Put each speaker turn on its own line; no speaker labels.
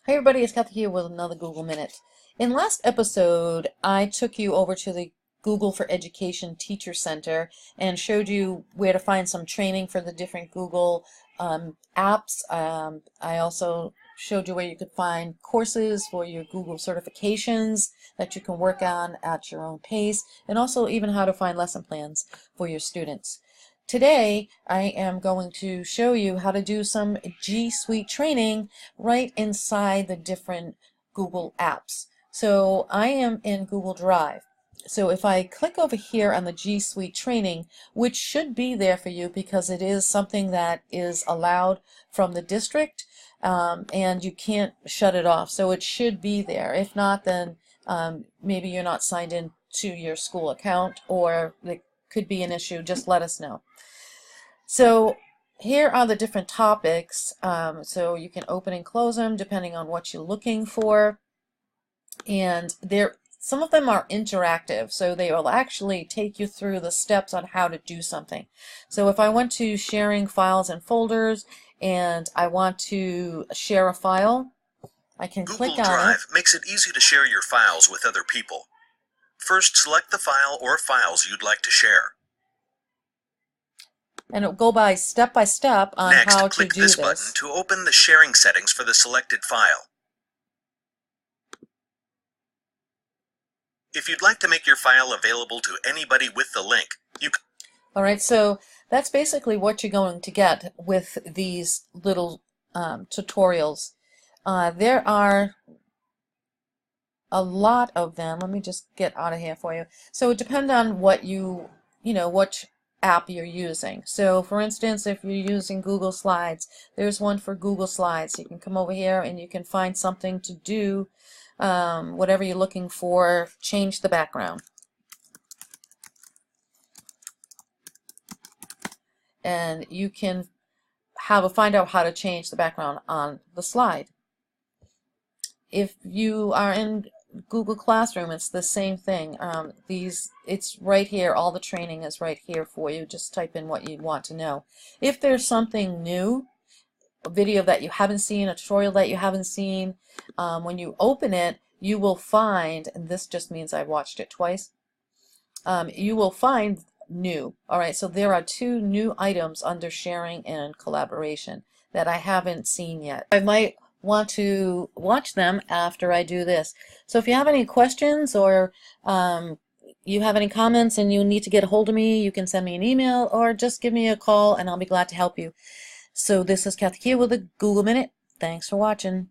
Hi everybody, it's Kathy here with another Google Minute. In last episode, I took you over to the Google for Education Teacher Center and showed you where to find some training for the different Google apps. I also showed you where you could find courses for your Google certifications that you can work on at your own pace, and also even how to find lesson plans for your students. Today, I am going to show you how to do some G Suite training right inside the different Google apps. So I am in Google Drive. So if I click over here on the G Suite training, which should be there for you because it is something that is allowed from the district, and you can't shut it off. So it should be there. If not, then maybe you're not signed in to your school account, or it could be an issue. Just let us know. So here are the different topics. So you can open and close them depending on what you're looking for. And some of them are interactive, so they will actually take you through the steps on how to do something. So if I went to sharing files and folders and I want to share a file, I can click on it.
Google Drive makes it easy to share your files with other people. First, select the file or files you'd like to share.
And it'll go by step on how to
click
do
this button to open the sharing settings for the selected file. If you'd like to make your file available to anybody with the link, you can.
Alright, so that's basically what you're going to get with these little tutorials. There are a lot of them. Let me just get out of here for you. So it depends on what what app you're using. So for instance, if you're using Google Slides, there's one for Google Slides. You can come over here and you can find something to do, whatever you're looking for. Change the background. And you can find out how to change the background on the slide. If you are in Google Classroom, it's the same thing. It's right here. All the training is right here for you. Just type in what you want to know. If there's something new, a video that you haven't seen, a tutorial that you haven't seen, when you open it, you will find, and this just means I watched it twice, you will find new. Alright, so there are 2 new items under sharing and collaboration that I haven't seen yet. I might want to watch them after I do this. So if you have any questions, or you have any comments and you need to get a hold of me, you can send me an email or just give me a call and I'll be glad to help you. So this is Kathy here with a Google Minute. Thanks for watching.